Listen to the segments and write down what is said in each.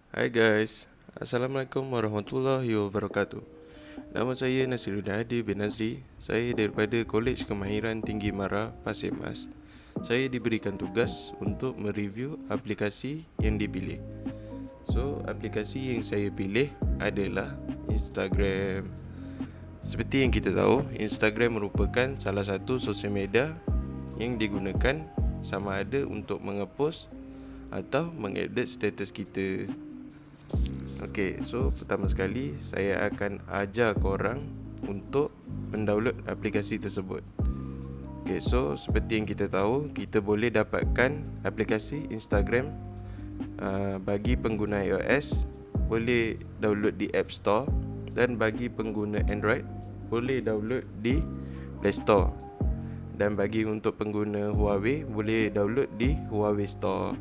Hai guys, Assalamualaikum warahmatullahi wabarakatuh. Nama saya Nasiruddin Hadi bin Nazri. Saya daripada Kolej Kemahiran Tinggi Mara, Pasir Mas. Saya diberikan tugas untuk mereview aplikasi yang dipilih. So, aplikasi yang saya pilih adalah Instagram. Seperti yang kita tahu, Instagram merupakan salah satu sosial media yang digunakan sama ada untuk mengepost atau mengupdate status kita. Okay, so pertama sekali saya akan ajar korang untuk mendownload aplikasi tersebut. Okay, so seperti yang kita tahu, kita boleh dapatkan aplikasi Instagram bagi pengguna iOS boleh download di App Store, dan bagi pengguna Android boleh download di Play Store, dan bagi untuk pengguna Huawei boleh download di Huawei Store.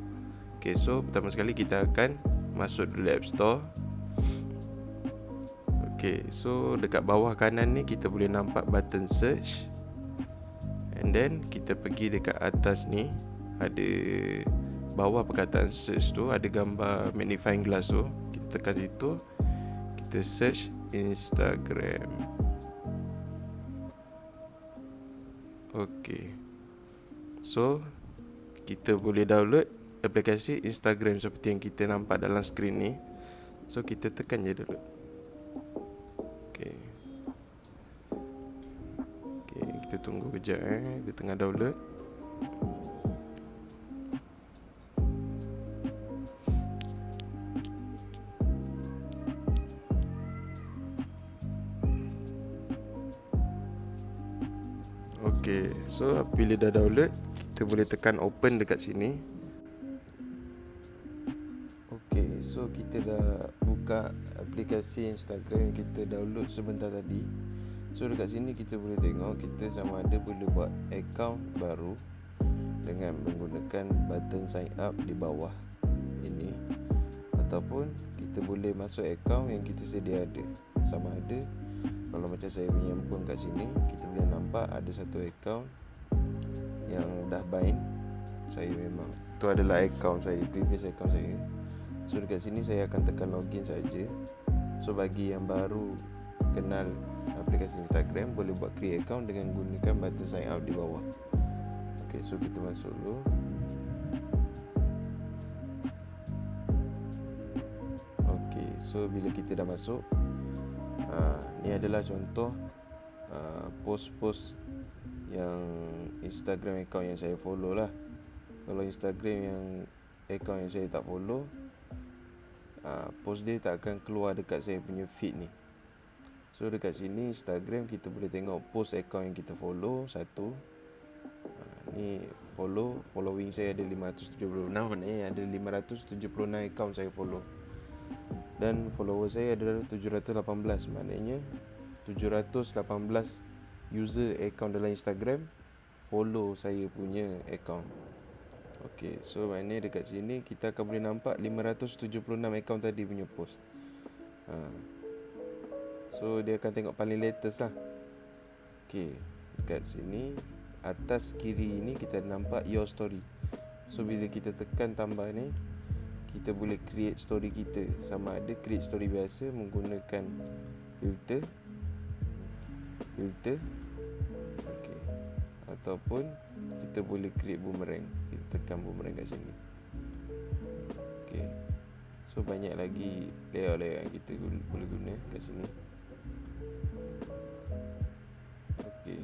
Okay, so pertama sekali kita akan masuk dulu App Store. Okay, so dekat bawah kanan ni kita boleh nampak button search. And then kita pergi dekat atas ni, ada bawah perkataan search tu ada gambar magnifying glass tu. Kita tekan situ, kita search Instagram. Okay, so kita boleh download aplikasi Instagram seperti yang kita nampak dalam skrin ni. So kita tekan je dulu. Okay, kita tunggu kejap dia tengah download. Okay, so bila dah download, kita boleh tekan open dekat sini. Okay, so kita dah buka aplikasi Instagram yang kita download sebentar tadi. So dekat sini kita boleh tengok kita sama ada boleh buat account baru dengan menggunakan button sign up di bawah ini, ataupun kita boleh masuk account yang kita sedia ada. Sama ada, kalau macam saya punya pun kat sini, kita boleh nampak ada satu account yang dah bind. Saya memang tu adalah account saya, previous account saya. So dekat sini saya akan tekan login saja. So bagi yang baru kenal aplikasi Instagram, boleh buat create account dengan gunakan button sign up di bawah. Okay, so kita masuk dulu. Okay, so bila kita dah masuk, ni adalah contoh post-post yang Instagram account yang saya follow lah. Kalau Instagram yang account yang saya tak follow, post dia tak akan keluar dekat saya punya feed ni. So dekat sini Instagram kita boleh tengok post account yang kita follow satu. Ni following saya ada 576, maknanya ada 576 account saya follow. Dan follower saya adalah 718, maknanya 718 user account dalam Instagram follow saya punya account. Okay, so maknanya dekat sini kita akan boleh nampak 576 account tadi punya post. So dia akan tengok paling latest lah. Okay, dekat sini atas kiri ni kita nampak your story. So bila kita tekan tambah ni, kita boleh create story kita. Sama ada create story biasa menggunakan filter, okay, ataupun kita boleh create boomerang. Kita tekan boomerang kat sini. Okay, so banyak lagi layout-layout yang kita boleh guna kat sini. Okay,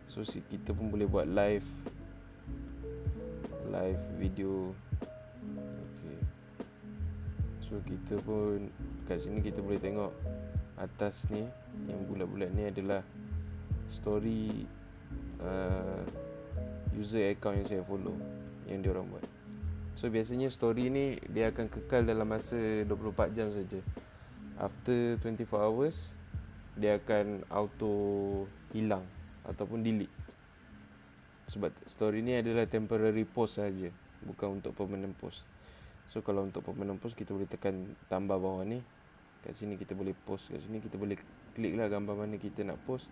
so kita pun boleh buat live video. Okay, so kita pun kat sini kita boleh tengok atas ni, yang bulat-bulat ni adalah story user account yang saya follow, yang dia orang buat. So biasanya story ni dia akan kekal dalam masa 24 jam saja. After 24 hours dia akan auto hilang ataupun delete. Sebab story ni adalah temporary post saja, bukan untuk permanent post. So kalau untuk permanent post, kita boleh tekan tambah bawah ni. Kat sini kita boleh post, kat sini kita boleh klik lah gambar mana kita nak post.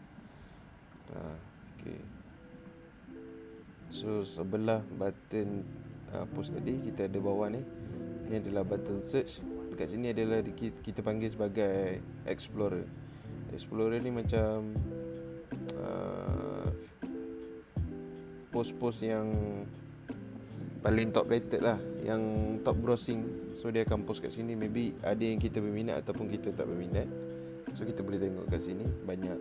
Okay, so sebelah button post tadi kita ada bawah ni. Ni adalah button search. dekat sini adalah kita panggil sebagai explorer. Explorer ni macam post-post yang paling top rated lah, yang top grossing. So dia akan post kat sini. Maybe ada yang kita berminat ataupun kita tak berminat. So kita boleh tengok kat sini banyak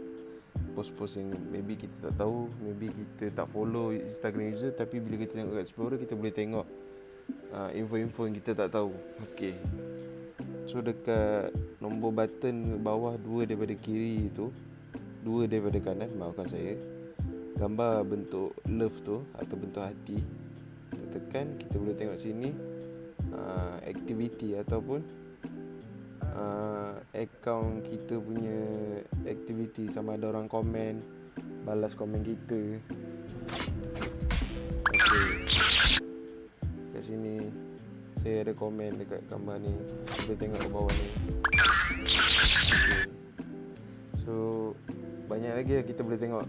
post-post yang maybe kita tak tahu, maybe kita tak follow Instagram user, tapi bila kita tengok kat Explorer kita boleh tengok info-info yang kita tak tahu. Okay, so dekat nombor button bawah, 2 daripada kiri tu, 2 daripada kanan, maafkan saya, gambar bentuk love tu atau bentuk hati. Kita tekan, kita boleh tengok sini activity ataupun account kita punya activity, sama ada orang komen, balas komen kita. Okay, kat sini saya ada komen dekat gambar ni, kita tengok ke bawah ni. Okay, so banyak lagi lah kita boleh tengok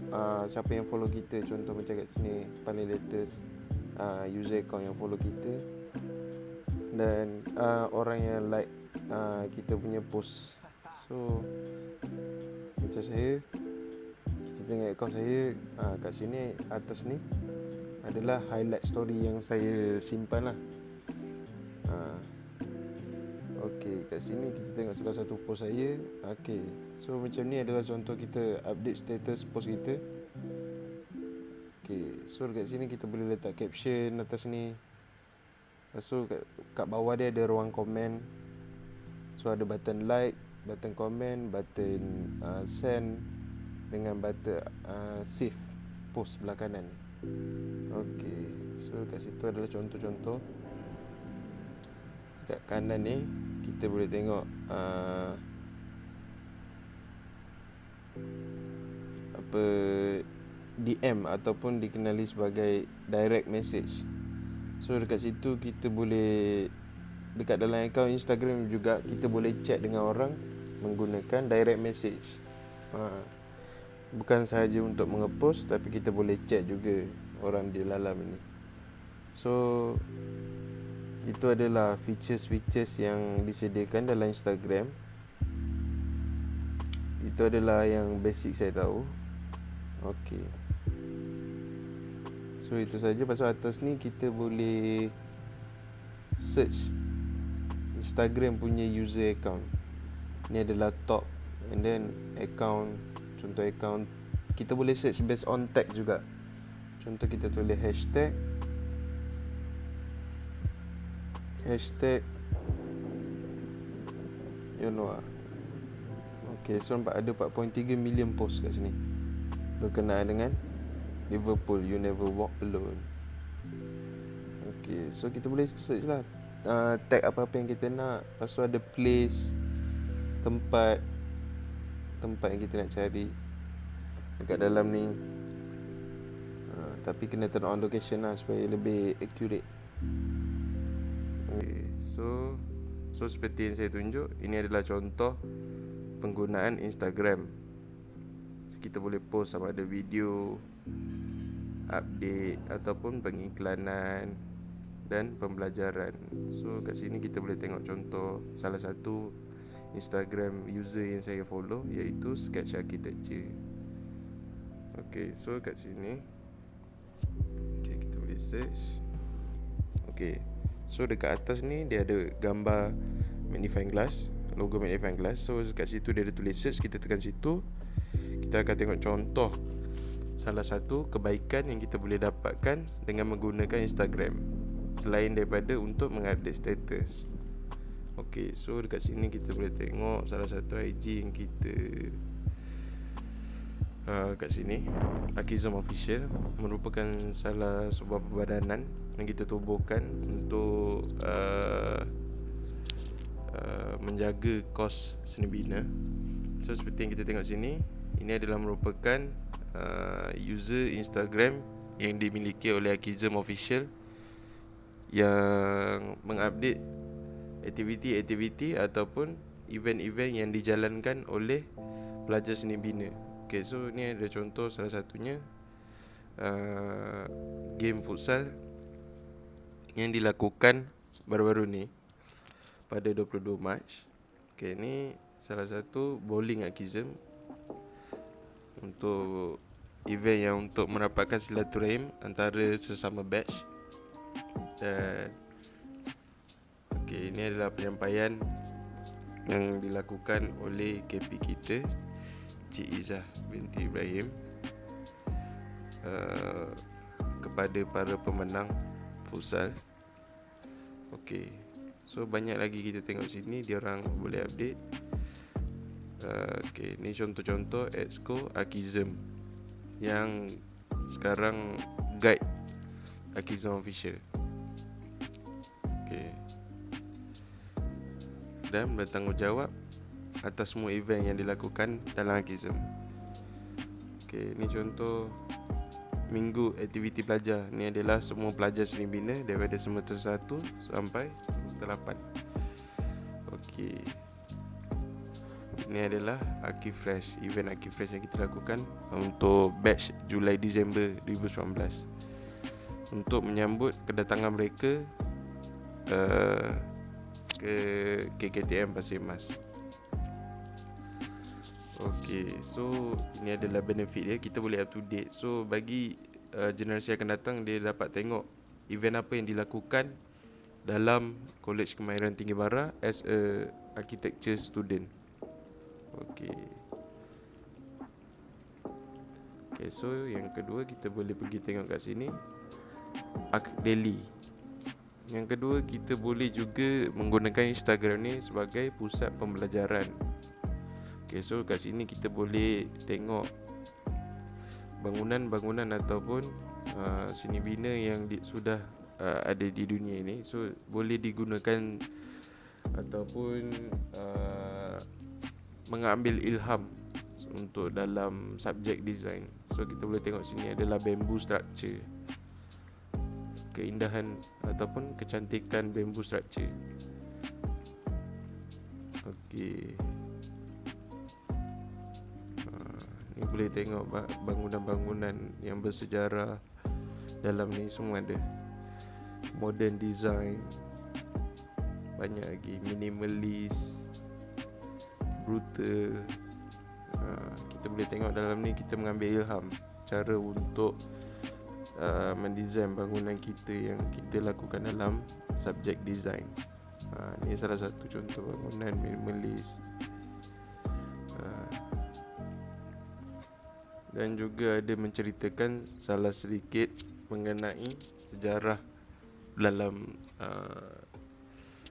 siapa yang follow kita. Contoh macam kat sini paling latest user account yang follow kita, dan orang yang like kita punya post. So macam saya, kita tengok akaun saya, kat sini atas ni adalah highlight story yang saya simpan lah. Okay, kat sini kita tengok salah satu post saya. Okay, so macam ni adalah contoh kita update status post kita. Okay, so kat sini kita boleh letak caption atas ni. So kat bawah dia ada ruang komen. So ada button like, button comment, button send dengan button save post belah kanan. Okay, so kat situ adalah contoh-contoh. Kat kanan ni kita boleh tengok DM ataupun dikenali sebagai direct message. So dekat situ kita boleh, dekat dalam akaun Instagram juga kita boleh chat dengan orang menggunakan direct message. Bukan sahaja untuk mengepost, tapi kita boleh chat juga orang di dalam ini. So itu adalah features-features yang disediakan dalam Instagram. Itu adalah yang basic saya tahu. Okay, so itu saja. Pasal atas ni kita boleh search Instagram punya user account. Ni adalah top, and then account, contoh account. Kita boleh search based on tag juga. Contoh kita tulis hashtag Yonoa. Okay, so nampak ada 4.3 million post kat sini berkenaan dengan Liverpool, You Never Walk Alone. Okay, so kita boleh search lah tag apa-apa yang kita nak. Lepas tu ada place, tempat yang kita nak cari dekat dalam ni. Tapi kena turn on location lah supaya lebih accurate. Okay, so seperti yang saya tunjuk, ini adalah contoh penggunaan Instagram. Kita boleh post sama ada video, update ataupun pengiklanan dan pembelajaran. So kat sini kita boleh tengok contoh salah satu Instagram user yang saya follow, iaitu Sketch Architecture. Okay, so kat sini kita boleh search. Okay, so dekat atas ni dia ada gambar magnifying glass, logo magnifying glass. So kat situ dia ada tulis search. Kita tekan situ, kita akan tengok contoh salah satu kebaikan yang kita boleh dapatkan dengan menggunakan Instagram, selain daripada untuk mengupdate status. Okay, so dekat sini kita boleh tengok salah satu IG yang kita kat sini, Akizom Official, merupakan salah sebuah perbadanan yang kita tubuhkan untuk menjaga kos seni bina. So seperti yang kita tengok sini, ini adalah merupakan user Instagram yang dimiliki oleh Akizom Official, yang mengupdate aktiviti-aktiviti ataupun event-event yang dijalankan oleh pelajar seni bina. Okay, so ni ada contoh salah satunya game futsal yang dilakukan baru-baru ni. pada 22 Mac. Okay, ni salah satu bowling akism untuk event yang untuk merapatkan silaturahim antara sesama batch. Dan okay, ini adalah penyampaian yang dilakukan oleh KP kita, Cik Izzah binti Ibrahim, kepada para pemenang futsal. Okay, so banyak lagi kita tengok sini, diorang boleh update. Okay, ni contoh-contoh Exco Akism yang sekarang guide Akism Official. Okay, dan bertanggungjawab atas semua event yang dilakukan dalam Akism. Okay, ni contoh minggu aktiviti pelajar. Ni adalah semua pelajar seni bina daripada semester 1 sampai semester 8. Okay, ini adalah Aki Fresh, event Aki Fresh yang kita lakukan untuk batch Julai Disember 2019 untuk menyambut kedatangan mereka ke KKTM Pasir Mas. Okay, so ini adalah benefit dia, kita boleh up to date. So bagi generasi akan datang, dia dapat tengok event apa yang dilakukan dalam College Kemahiran Tinggi Bara as a architecture student. Okay. Okay, so yang kedua kita boleh pergi tengok kat sini Arc Daily. Yang kedua, kita boleh juga menggunakan Instagram ni sebagai pusat pembelajaran. Okay, so kat sini kita boleh tengok bangunan-bangunan ataupun seni bina yang sudah ada di dunia ini. So boleh digunakan ataupun mengambil ilham untuk dalam subjek design. So kita boleh tengok sini adalah bamboo structure, keindahan ataupun kecantikan bamboo structure. Okey, ni boleh tengok bangunan-bangunan yang bersejarah dalam ni semua ada. Modern design, banyak lagi, minimalist, brutal. Kita boleh tengok dalam ni, kita mengambil ilham cara untuk mendesain bangunan kita yang kita lakukan dalam subjek design. Ni salah satu contoh bangunan minimalist. Dan juga ada menceritakan salah sedikit mengenai sejarah dalam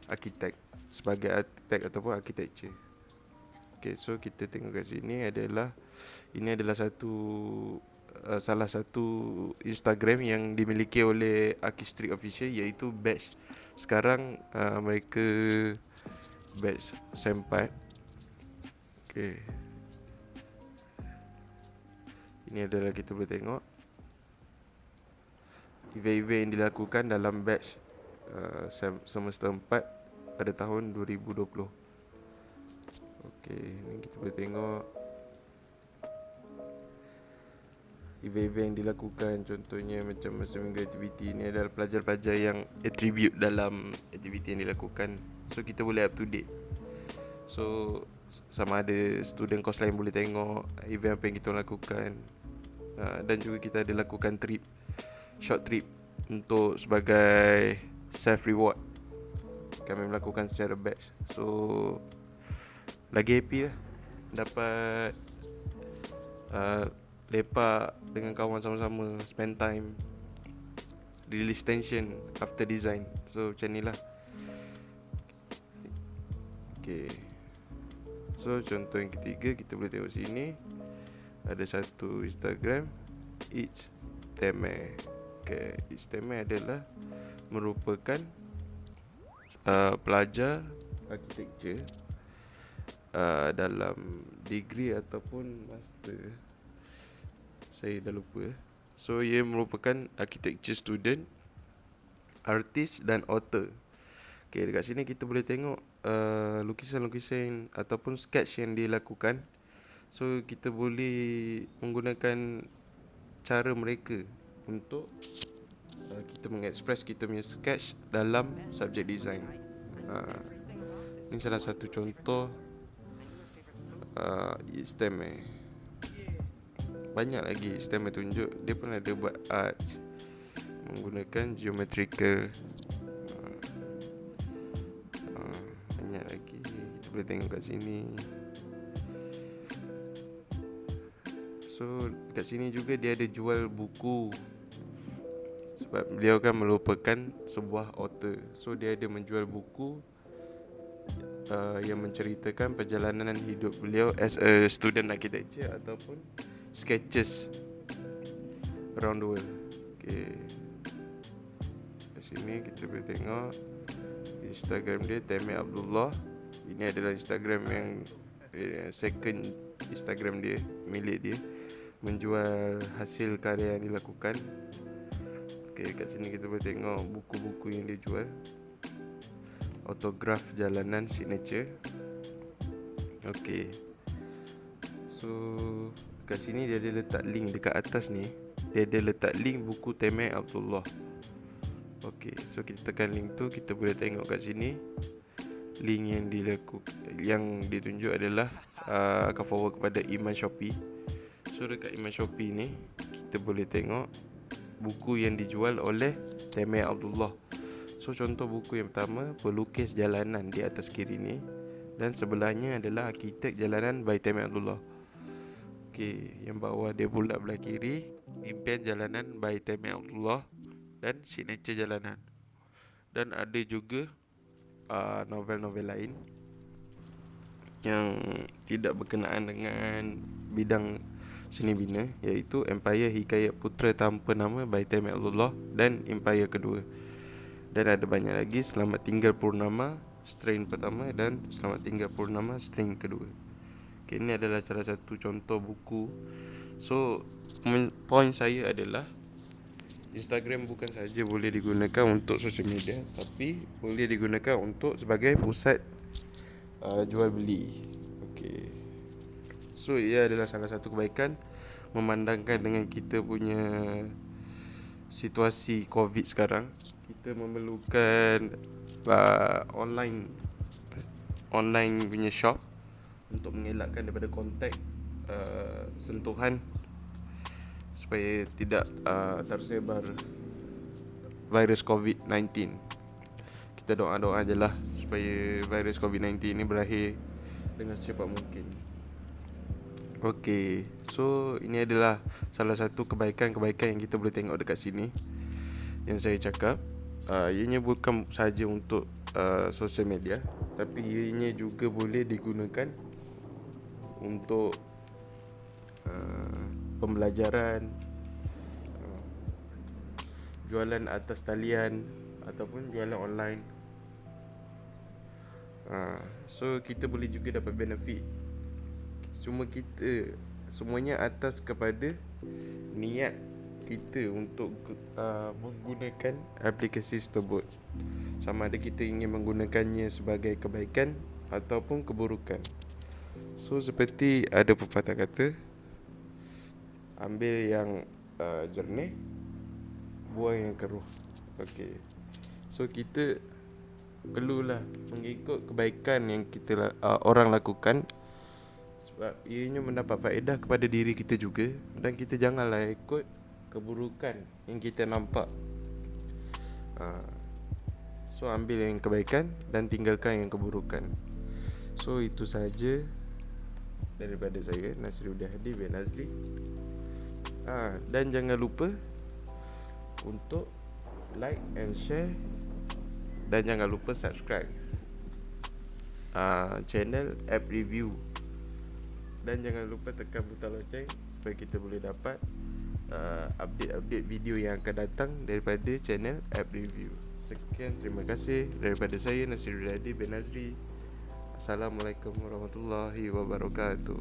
arkitek, sebagai arkitek ataupun architecture. Okay, so kita tengok kat sini adalah, ini adalah salah satu Instagram yang dimiliki oleh Archistry Official, iaitu batch sekarang mereka batch SEM 4. Okay, ini adalah kita boleh tengok event-event yang dilakukan dalam batch semester 4 pada tahun 2020. Okey, ni kita boleh tengok event-event yang dilakukan. Contohnya macam masa minggu aktiviti, ni adalah pelajar-pelajar yang attribute dalam aktiviti yang dilakukan. So kita boleh up to date. So sama ada student course lain boleh tengok event apa yang kita lakukan. Dan juga kita ada lakukan trip, short trip untuk sebagai self reward. Kami melakukan secara batch. So lagi happy lah dapat lepak dengan kawan sama-sama, spend time, release tension after design. So macam ni lah. Okay, so contoh yang ketiga, kita boleh tengok sini ada satu Instagram, It's Teme. Okay, It's Teme adalah merupakan pelajar architecture dalam degree ataupun master, saya dah lupa. So ia merupakan architecture student, artist dan author. Okay, dekat sini kita boleh tengok lukisan-lukisan ataupun sketch yang dia lakukan. So kita boleh menggunakan cara mereka untuk kita mengekspres kita punya sketch dalam subjek design. Ini salah satu contoh STEM Banyak lagi STEM tunjuk. Dia pun ada buat arts menggunakan geometrical. Banyak lagi, kita boleh tengok kat sini. So kat sini juga dia ada jual buku, sebab beliau kan merupakan sebuah author. So dia ada menjual buku yang menceritakan perjalanan hidup beliau as a student architecture ataupun sketches around the world. Okay, kat sini kita boleh tengok Instagram dia, Temeh Abdullah. Ini adalah Instagram yang second Instagram dia, milik dia, menjual hasil karya yang dilakukan. Okay, kat sini kita boleh tengok buku-buku yang dia jual, autograf jalanan signature. Okay, so kat sini dia ada letak link dekat atas ni. Dia ada letak link buku Temeh Abdullah. Okay, so kita tekan link tu, kita boleh tengok kat sini link yang ditunjuk adalah akan forward kepada Iman Shopee. So dekat Iman Shopee ni kita boleh tengok buku yang dijual oleh Temeh Abdullah. So contoh buku yang pertama, Pelukis Jalanan, di atas kiri ni, dan sebelahnya adalah Arkitek Jalanan by Temeh Abdullah. Okay, yang bawah dia pula belah kiri, Impian Jalanan by Temeh Abdullah dan Signature Jalanan. Dan ada juga novel-novel lain yang tidak berkenaan dengan bidang seni bina, iaitu Empire Hikayat Putera Tanpa Nama by Temeh Abdullah dan Empire kedua. Dan ada banyak lagi, Selamat Tinggal Purnama strain pertama dan Selamat Tinggal Purnama strain kedua. Okay, ini adalah salah satu contoh buku. So point saya adalah Instagram bukan saja boleh digunakan untuk sosial media, tapi boleh digunakan untuk sebagai pusat jual beli. Okay, so ia adalah salah satu kebaikan memandangkan dengan kita punya situasi COVID sekarang. Kita memerlukan online punya shop untuk mengelakkan daripada kontak sentuhan, supaya tidak tersebar virus COVID-19. Kita doa-doa je lah supaya virus COVID-19 ni berakhir dengan secepat mungkin. Okay, so ini adalah salah satu kebaikan-kebaikan yang kita boleh tengok dekat sini yang saya cakap. Ianya bukan saja untuk sosial media, tapi ianya juga boleh digunakan untuk pembelajaran, jualan atas talian ataupun jualan online. So kita boleh juga dapat benefit. Cuma kita semuanya atas kepada niat kita untuk menggunakan aplikasi tersebut. Sama ada kita ingin menggunakannya sebagai kebaikan ataupun keburukan. So seperti ada pepatah kata, ambil yang jernih, buang yang keruh. Okay, so kita perlulah mengikut kebaikan yang kita orang lakukan, sebab ianya mendapat faedah kepada diri kita juga. Dan kita janganlah ikut keburukan yang kita nampak. So ambil yang kebaikan dan tinggalkan yang keburukan. So itu saja daripada saya, Nasriuddin Hadi bin Nazli. Dan jangan lupa untuk like and share, dan jangan lupa subscribe channel App Review. Dan jangan lupa tekan butang lonceng supaya kita boleh dapat update-update video yang akan datang daripada channel App Review. Sekian, terima kasih daripada saya, Nasriuddin Hadi bin Nazri. Assalamualaikum warahmatullahi wabarakatuh.